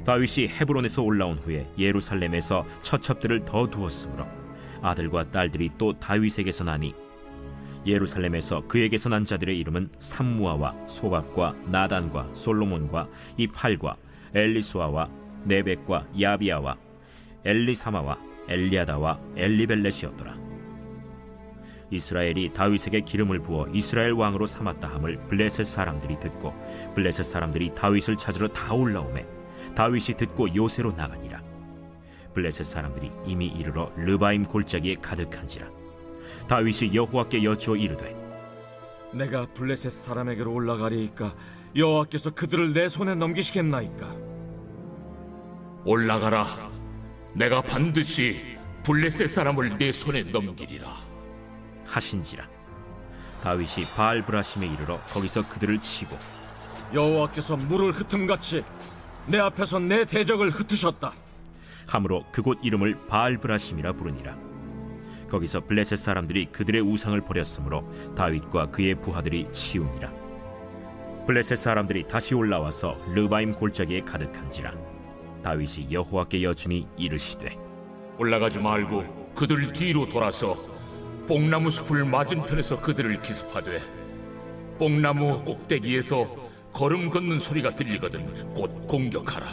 다윗이 헤브론에서 올라온 후에 예루살렘에서 처첩들을 더 두었으므로 아들과 딸들이 또 다윗에게서 나니 예루살렘에서 그에게서 난 자들의 이름은 삼무아와 소박과 나단과 솔로몬과 이팔과 엘리수아와 네벡과 야비아와 엘리사마와 엘리아다와 엘리벨렛이었더라. 이스라엘이 다윗에게 기름을 부어 이스라엘 왕으로 삼았다 함을 블레셋 사람들이 듣고 블레셋 사람들이 다윗을 찾으러 다 올라오매 다윗이 듣고 요새로 나가니라. 블레셋 사람들이 이미 이르러 르바임 골짜기에 가득한지라. 다윗이 여호와께 여쭈어 이르되 내가 블레셋 사람에게로 올라가리이까 여호와께서 그들을 내 손에 넘기시겠나이까? 올라가라. 내가 반드시 블레셋 사람을 내 손에 넘기리라 하신지라. 다윗이 바알브라심에 이르러 거기서 그들을 치고 여호와께서 물을 흩음같이 내 앞에서 내 대적을 흩으셨다. 함으로 그곳 이름을 바알브라심이라 부르니라. 거기서 블레셋 사람들이 그들의 우상을 버렸으므로 다윗과 그의 부하들이 치우니라. 블레셋 사람들이 다시 올라와서 르바임 골짜기에 가득한지라. 다윗이 여호와께 여쭈니 이르시되 올라가지 말고 그들 뒤로 돌아서 뽕나무 숲을 맞은편에서 그들을 기습하되 뽕나무 꼭대기에서 걸음 걷는 소리가 들리거든 곧 공격하라.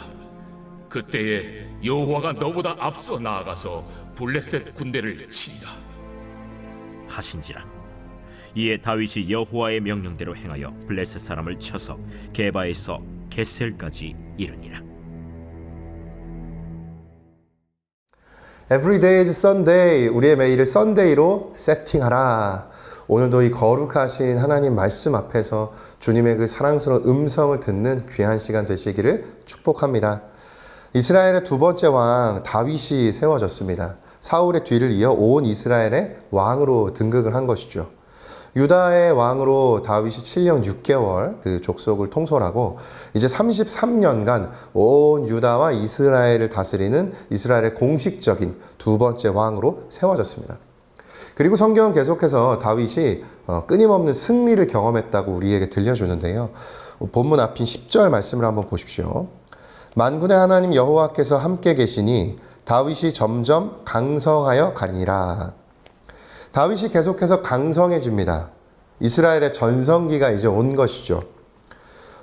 그때에 여호와가 너보다 앞서 나아가서 블레셋 군대를 치리라 하신지라. 이에 다윗이 여호와의 명령대로 행하여 블레셋 사람을 쳐서 게바에서 겟셀까지 이르니라. Every day is Sunday. 우리의 매일을 썬데이로 세팅하라. 오늘도 이 거룩하신 하나님 말씀 앞에서 주님의 그 사랑스러운 음성을 듣는 귀한 시간 되시기를 축복합니다. 이스라엘의 두 번째 왕 다윗이 세워졌습니다. 사울의 뒤를 이어 온 이스라엘의 왕으로 등극을 한 것이죠. 유다의 왕으로 다윗이 7년 6개월 그 족속을 통솔하고 이제 33년간 온 유다와 이스라엘을 다스리는 이스라엘의 공식적인 두 번째 왕으로 세워졌습니다. 그리고 성경은 계속해서 다윗이 끊임없는 승리를 경험했다고 우리에게 들려주는데요. 본문 앞인 10절 말씀을 한번 보십시오. 만군의 하나님 여호와께서 함께 계시니 다윗이 점점 강성하여 가니라. 다윗이 계속해서 강성해집니다. 이스라엘의 전성기가 이제 온 것이죠.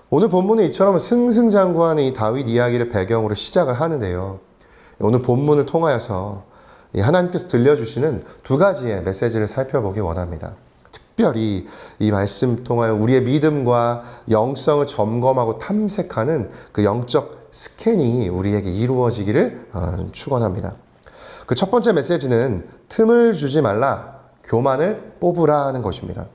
오늘 본문은 이처럼 승승장구하는 이 다윗 이야기를 배경으로 시작을 하는데요. 오늘 본문을 통하여서 하나님께서 들려주시는 두 가지의 메시지를 살펴보기 원합니다. 특별히 이 말씀 통하여 우리의 믿음과 영성을 점검하고 탐색하는 그 영적 스캐닝이 우리에게 이루어지기를 축원합니다. 그 첫 번째 메시지는 틈을 주지 말라, 교만을 뽑으라는 것입니다.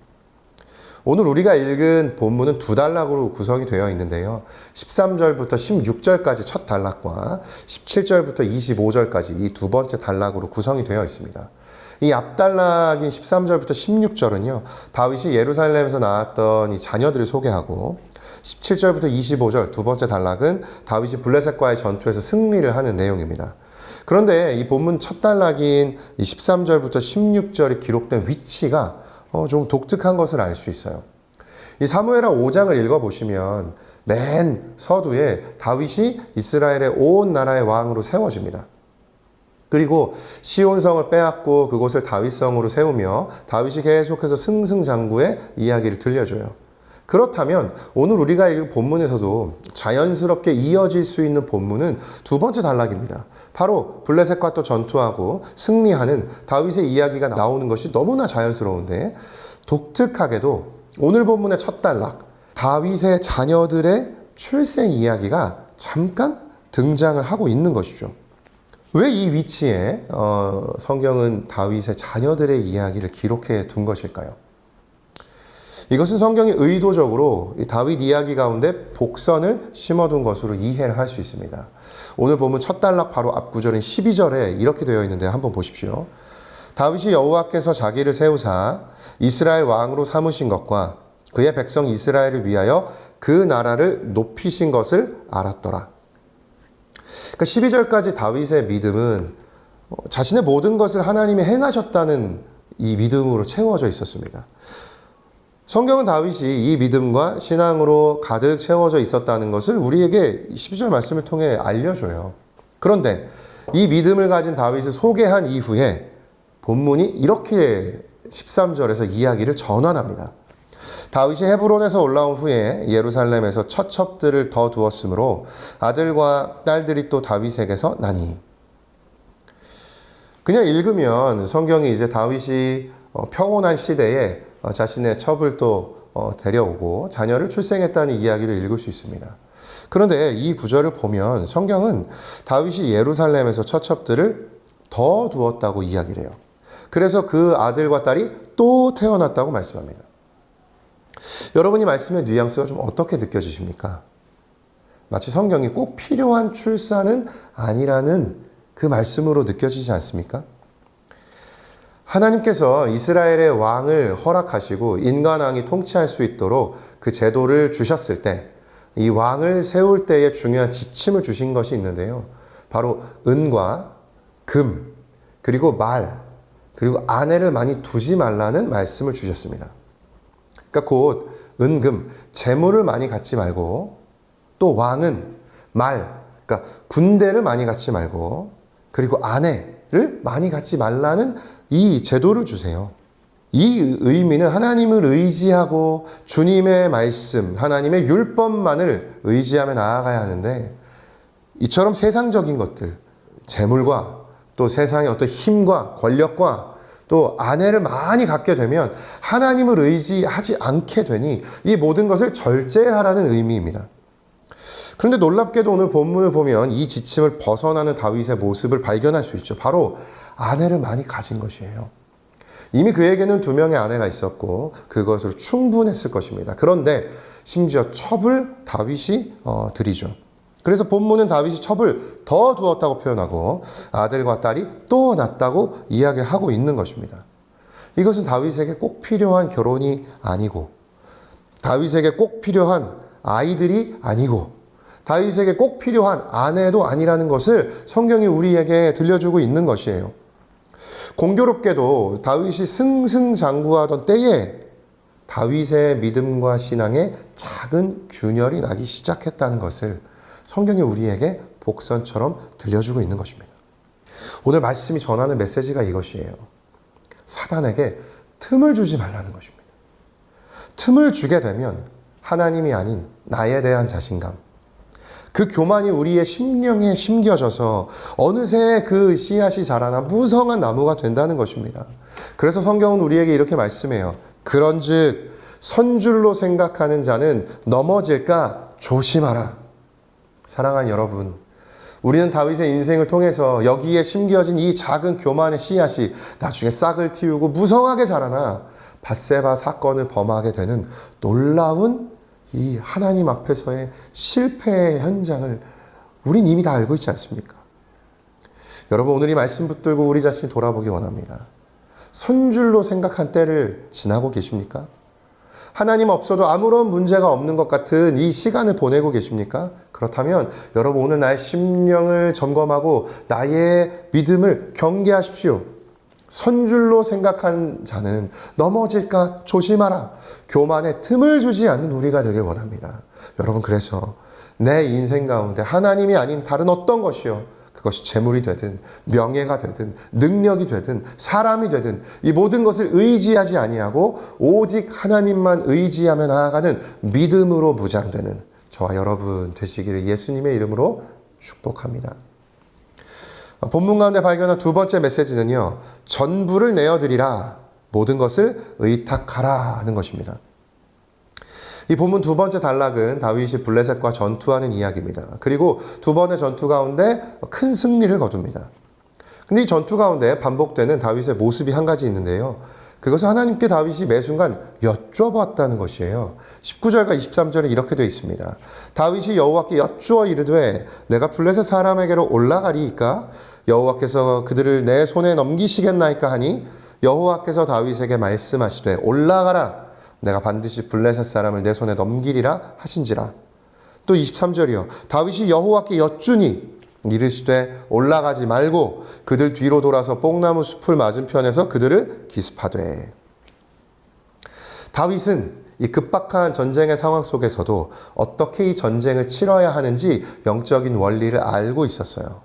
오늘 우리가 읽은 본문은 두 단락으로 구성이 되어 있는데요. 13절부터 16절까지 첫 단락과 17절부터 25절까지 이 두 번째 단락으로 구성이 되어 있습니다. 이 앞단락인 13절부터 16절은요, 다윗이 예루살렘에서 낳았던 이 자녀들을 소개하고 17절부터 25절 두 번째 단락은 다윗이 블레셋과의 전투에서 승리를 하는 내용입니다. 그런데 이 본문 첫 단락인 이 13절부터 16절이 기록된 위치가 좀 독특한 것을 알 수 있어요. 이 사무엘하 5장을 읽어보시면 맨 서두에 다윗이 이스라엘의 온 나라의 왕으로 세워집니다. 그리고 시온성을 빼앗고 그곳을 다윗성으로 세우며 다윗이 계속해서 승승장구의 이야기를 들려줘요. 그렇다면 오늘 우리가 읽은 본문에서도 자연스럽게 이어질 수 있는 본문은 두 번째 단락입니다. 바로 블레셋과 또 전투하고 승리하는 다윗의 이야기가 나오는 것이 너무나 자연스러운데 독특하게도 오늘 본문의 첫 단락 다윗의 자녀들의 출생 이야기가 잠깐 등장을 하고 있는 것이죠. 왜 이 위치에 성경은 다윗의 자녀들의 이야기를 기록해 둔 것일까요? 이것은 성경이 의도적으로 다윗 이야기 가운데 복선을 심어둔 것으로 이해를 할 수 있습니다. 오늘 보면 첫 단락 바로 앞 구절인 12절에 이렇게 되어 있는데 한번 보십시오. 다윗이 여호와께서 자기를 세우사 이스라엘 왕으로 삼으신 것과 그의 백성 이스라엘을 위하여 그 나라를 높이신 것을 알았더라. 그러니까 12절까지 다윗의 믿음은 자신의 모든 것을 하나님이 행하셨다는 이 믿음으로 채워져 있었습니다. 성경은 다윗이 이 믿음과 신앙으로 가득 채워져 있었다는 것을 우리에게 12절 말씀을 통해 알려줘요. 그런데 이 믿음을 가진 다윗을 소개한 이후에 본문이 이렇게 13절에서 이야기를 전환합니다. 다윗이 헤브론에서 올라온 후에 예루살렘에서 처첩들을 더 두었으므로 아들과 딸들이 또 다윗에게서 나니. 그냥 읽으면 성경이 이제 다윗이 평온한 시대에 자신의 첩을 또 데려오고 자녀를 출생했다는 이야기를 읽을 수 있습니다. 그런데 이 구절을 보면 성경은 다윗이 예루살렘에서 처첩들을 더 두었다고 이야기를 해요. 그래서 그 아들과 딸이 또 태어났다고 말씀합니다. 여러분 이 말씀의 뉘앙스가 좀 어떻게 느껴지십니까? 마치 성경이 꼭 필요한 출산은 아니라는 그 말씀으로 느껴지지 않습니까? 하나님께서 이스라엘의 왕을 허락하시고 인간 왕이 통치할 수 있도록 그 제도를 주셨을 때 이 왕을 세울 때에 중요한 지침을 주신 것이 있는데요. 바로 은과 금, 그리고 말, 그리고 아내를 많이 두지 말라는 말씀을 주셨습니다. 그러니까 곧 은금, 재물을 많이 갖지 말고 또 왕은 말, 그러니까 군대를 많이 갖지 말고 그리고 아내를 많이 갖지 말라는 이 제도를 주세요. 이 의미는 하나님을 의지하고 주님의 말씀, 하나님의 율법만을 의지하며 나아가야 하는데 이처럼 세상적인 것들, 재물과 또 세상의 어떤 힘과 권력과 또 아내를 많이 갖게 되면 하나님을 의지하지 않게 되니 이 모든 것을 절제하라는 의미입니다. 그런데 놀랍게도 오늘 본문을 보면 이 지침을 벗어나는 다윗의 모습을 발견할 수 있죠. 바로 아내를 많이 가진 것이에요. 이미 그에게는 2명의 아내가 있었고 그것으로 충분했을 것입니다. 그런데 심지어 첩을 다윗이 드리죠. 그래서 본문은 다윗이 첩을 더 두었다고 표현하고 아들과 딸이 또 낳았다고 이야기를 하고 있는 것입니다. 이것은 다윗에게 꼭 필요한 결혼이 아니고 다윗에게 꼭 필요한 아이들이 아니고 다윗에게 꼭 필요한 아내도 아니라는 것을 성경이 우리에게 들려주고 있는 것이에요. 공교롭게도 다윗이 승승장구하던 때에 다윗의 믿음과 신앙에 작은 균열이 나기 시작했다는 것을 성경이 우리에게 복선처럼 들려주고 있는 것입니다. 오늘 말씀이 전하는 메시지가 이것이에요. 사단에게 틈을 주지 말라는 것입니다. 틈을 주게 되면 하나님이 아닌 나에 대한 자신감, 그 교만이 우리의 심령에 심겨져서 어느새 그 씨앗이 자라나 무성한 나무가 된다는 것입니다. 그래서 성경은 우리에게 이렇게 말씀해요. 그런즉 선줄로 생각하는 자는 넘어질까 조심하라. 사랑하는 여러분, 우리는 다윗의 인생을 통해서 여기에 심겨진 이 작은 교만의 씨앗이 나중에 싹을 틔우고 무성하게 자라나 밧세바 사건을 범하게 되는 놀라운 이 하나님 앞에서의 실패의 현장을 우린 이미 다 알고 있지 않습니까? 여러분, 오늘 이 말씀 붙들고 우리 자신을 돌아보기 원합니다. 선줄로 생각한 때를 지나고 계십니까? 하나님 없어도 아무런 문제가 없는 것 같은 이 시간을 보내고 계십니까? 그렇다면 여러분 오늘 나의 심령을 점검하고 나의 믿음을 경계하십시오. 선줄로 생각한 자는 넘어질까 조심하라. 교만에 틈을 주지 않는 우리가 되길 원합니다. 여러분, 그래서 내 인생 가운데 하나님이 아닌 다른 어떤 것이요, 그것이 재물이 되든 명예가 되든 능력이 되든 사람이 되든 이 모든 것을 의지하지 아니하고 오직 하나님만 의지하며 나아가는 믿음으로 무장되는 저와 여러분 되시기를 예수님의 이름으로 축복합니다. 본문 가운데 발견한 두 번째 메시지는요, 전부를 내어드리라, 모든 것을 의탁하라 하는 것입니다. 이 본문 두 번째 단락은 다윗이 블레셋과 전투하는 이야기입니다. 그리고 두 번의 전투 가운데 큰 승리를 거둡니다. 근데 이 전투 가운데 반복되는 다윗의 모습이 한 가지 있는데요. 그것은 하나님께 다윗이 매 순간 여쭤봤다는 것이에요. 19절과 23절에 이렇게 되어 있습니다. 다윗이 여호와께 여쭈어 이르되 내가 블레셋 사람에게로 올라가리이까? 여호와께서 그들을 내 손에 넘기시겠나이까 하니 여호와께서 다윗에게 말씀하시되 올라가라. 내가 반드시 블레셋 사람을 내 손에 넘기리라 하신지라. 또 23절이요. 다윗이 여호와께 여쭈니 이르시되 올라가지 말고 그들 뒤로 돌아서 뽕나무 숲을 맞은편에서 그들을 기습하되. 다윗은 이 급박한 전쟁의 상황 속에서도 어떻게 이 전쟁을 치러야 하는지 영적인 원리를 알고 있었어요.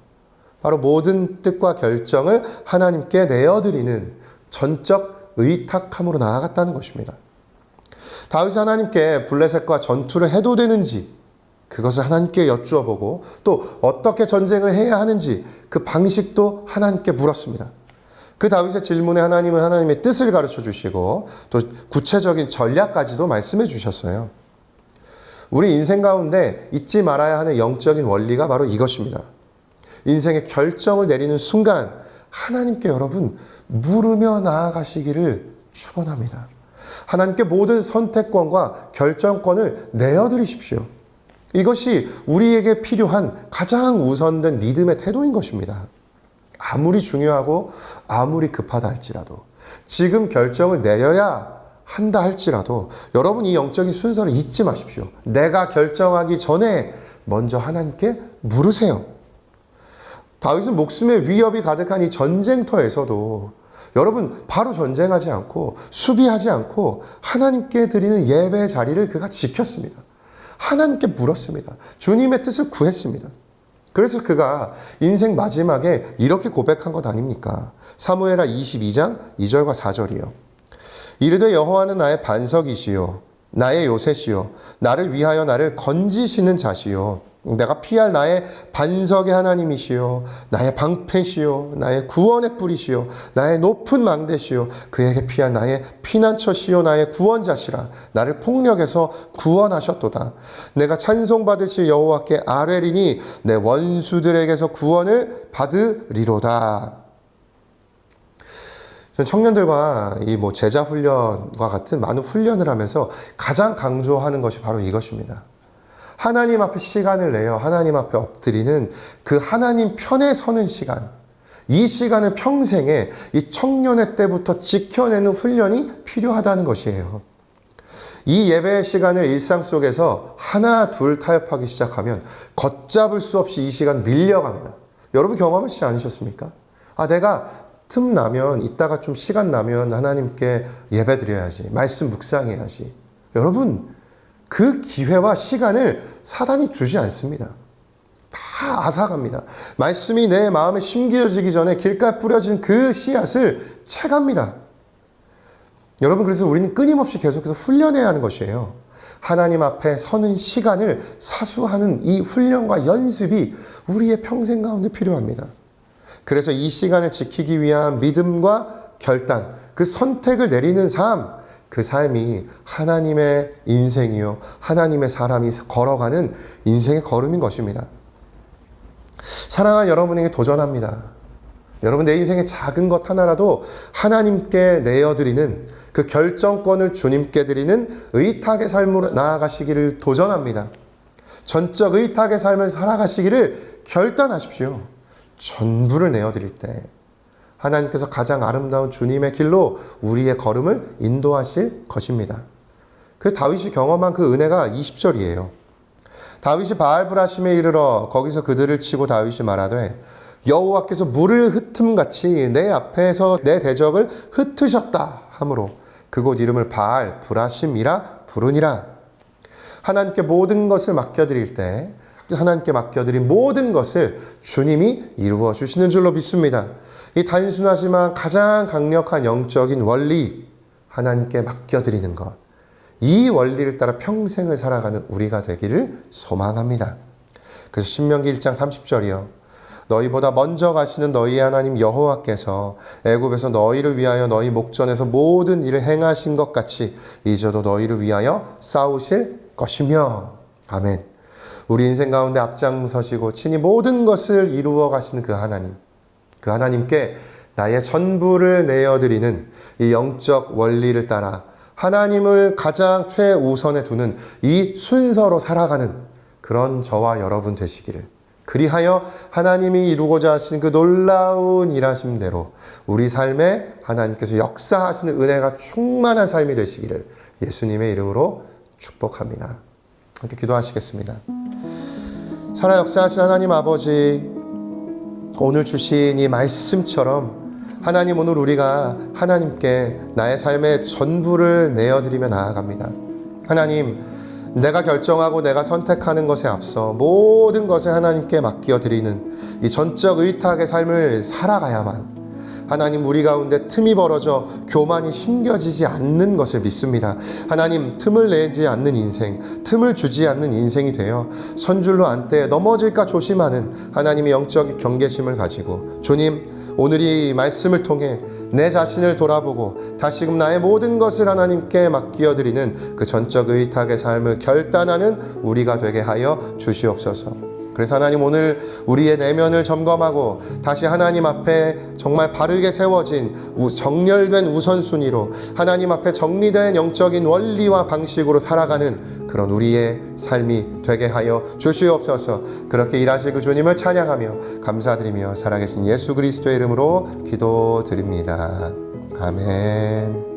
바로 모든 뜻과 결정을 하나님께 내어드리는 전적 의탁함으로 나아갔다는 것입니다. 다윗이 하나님께 블레셋과 전투를 해도 되는지 그것을 하나님께 여쭈어 보고 또 어떻게 전쟁을 해야 하는지 그 방식도 하나님께 물었습니다. 그 다윗의 질문에 하나님은 하나님의 뜻을 가르쳐 주시고 또 구체적인 전략까지도 말씀해 주셨어요. 우리 인생 가운데 잊지 말아야 하는 영적인 원리가 바로 이것입니다. 인생의 결정을 내리는 순간 하나님께 여러분 물으며 나아가시기를 축원합니다. 하나님께 모든 선택권과 결정권을 내어드리십시오. 이것이 우리에게 필요한 가장 우선된 믿음의 태도인 것입니다. 아무리 중요하고 아무리 급하다 할지라도 지금 결정을 내려야 한다 할지라도 여러분 이 영적인 순서를 잊지 마십시오. 내가 결정하기 전에 먼저 하나님께 물으세요. 다윗은 목숨의 위협이 가득한 이 전쟁터에서도 여러분 바로 전쟁하지 않고 수비하지 않고 하나님께 드리는 예배 자리를 그가 지켰습니다. 하나님께 물었습니다. 주님의 뜻을 구했습니다. 그래서 그가 인생 마지막에 이렇게 고백한 것 아닙니까? 사무엘하 22장 2절과 4절이요. 이르되 여호와는 나의 반석이시요 나의 요새시요 나를 위하여 나를 건지시는 자시요 내가 피할 나의 반석의 하나님이시요 나의 방패시요 나의 구원의 뿌리시요 나의 높은 망대시요 그에게 피할 나의 피난처시요 나의 구원자시라 나를 폭력에서 구원하셨도다. 내가 찬송받으실 여호와께 아뢰리니 내 원수들에게서 구원을 받으리로다. 전 청년들과 이 제자 훈련과 같은 많은 훈련을 하면서 가장 강조하는 것이 바로 이것입니다. 하나님 앞에 시간을 내어 하나님 앞에 엎드리는 그 하나님 편에 서는 시간, 이 시간을 평생에 이 청년의 때부터 지켜내는 훈련이 필요하다는 것이에요. 이 예배의 시간을 일상 속에서 하나 둘 타협하기 시작하면 걷잡을 수 없이 이 시간 밀려갑니다. 여러분 경험하시지 않으셨습니까? 내가 틈 나면 이따가 좀 시간 나면 하나님께 예배 드려야지, 말씀 묵상해야지. 여러분 그 기회와 시간을 사단이 주지 않습니다. 다 앗아갑니다. 말씀이 내 마음에 심겨지기 전에 길가에 뿌려진 그 씨앗을 채갑니다. 여러분 그래서 우리는 끊임없이 계속해서 훈련해야 하는 것이에요. 하나님 앞에 서는 시간을 사수하는 이 훈련과 연습이 우리의 평생 가운데 필요합니다. 그래서 이 시간을 지키기 위한 믿음과 결단, 그 선택을 내리는 삶, 그 삶이 하나님의 인생이요 하나님의 사람이 걸어가는 인생의 걸음인 것입니다. 사랑하는 여러분에게 도전합니다. 여러분 내 인생의 작은 것 하나라도 하나님께 내어드리는 그 결정권을 주님께 드리는 의탁의 삶으로 나아가시기를 도전합니다. 전적 의탁의 삶을 살아가시기를 결단하십시오. 전부를 내어드릴 때 하나님께서 가장 아름다운 주님의 길로 우리의 걸음을 인도하실 것입니다. 그 다윗이 경험한 그 은혜가 20절이에요. 다윗이 바알브라심에 이르러 거기서 그들을 치고 다윗이 말하되 여호와께서 물을 흩음같이 내 앞에서 내 대적을 흩으셨다 하므로 그곳 이름을 바알브라심이라 부르니라. 하나님께 모든 것을 맡겨드릴 때 하나님께 맡겨드린 모든 것을 주님이 이루어 주시는 줄로 믿습니다. 이 단순하지만 가장 강력한 영적인 원리, 하나님께 맡겨드리는 것, 이 원리를 따라 평생을 살아가는 우리가 되기를 소망합니다. 그래서 신명기 1장 30절이요. 너희보다 먼저 가시는 너희의 하나님 여호와께서 애굽에서 너희를 위하여 너희 목전에서 모든 일을 행하신 것 같이 이제도 너희를 위하여 싸우실 것이며. 아멘. 우리 인생 가운데 앞장서시고 친히 모든 것을 이루어 가시는 그 하나님, 그 하나님께 나의 전부를 내어드리는 이 영적 원리를 따라 하나님을 가장 최우선에 두는 이 순서로 살아가는 그런 저와 여러분 되시기를, 그리하여 하나님이 이루고자 하신 그 놀라운 일하심대로 우리 삶에 하나님께서 역사하시는 은혜가 충만한 삶이 되시기를 예수님의 이름으로 축복합니다. 함께 기도하시겠습니다. 살아 역사하신 하나님 아버지, 오늘 주신 이 말씀처럼 하나님, 오늘 우리가 하나님께 나의 삶의 전부를 내어드리며 나아갑니다. 하나님, 내가 결정하고 내가 선택하는 것에 앞서 모든 것을 하나님께 맡겨드리는 이 전적 의탁의 삶을 살아가야만 하나님, 우리 가운데 틈이 벌어져 교만이 심겨지지 않는 것을 믿습니다. 하나님, 틈을 내지 않는 인생, 틈을 주지 않는 인생이 되어 선줄로 안때 넘어질까 조심하는 하나님의 영적 경계심을 가지고, 주님, 오늘 이 말씀을 통해 내 자신을 돌아보고 다시금 나의 모든 것을 하나님께 맡겨드리는 그 전적 의탁의 삶을 결단하는 우리가 되게 하여 주시옵소서. 그래서 하나님, 오늘 우리의 내면을 점검하고 다시 하나님 앞에 정말 바르게 세워진 정렬된 우선순위로 하나님 앞에 정리된 영적인 원리와 방식으로 살아가는 그런 우리의 삶이 되게 하여 주시옵소서. 그렇게 일하실 그 주님을 찬양하며 감사드리며 살아계신 예수 그리스도의 이름으로 기도드립니다. 아멘.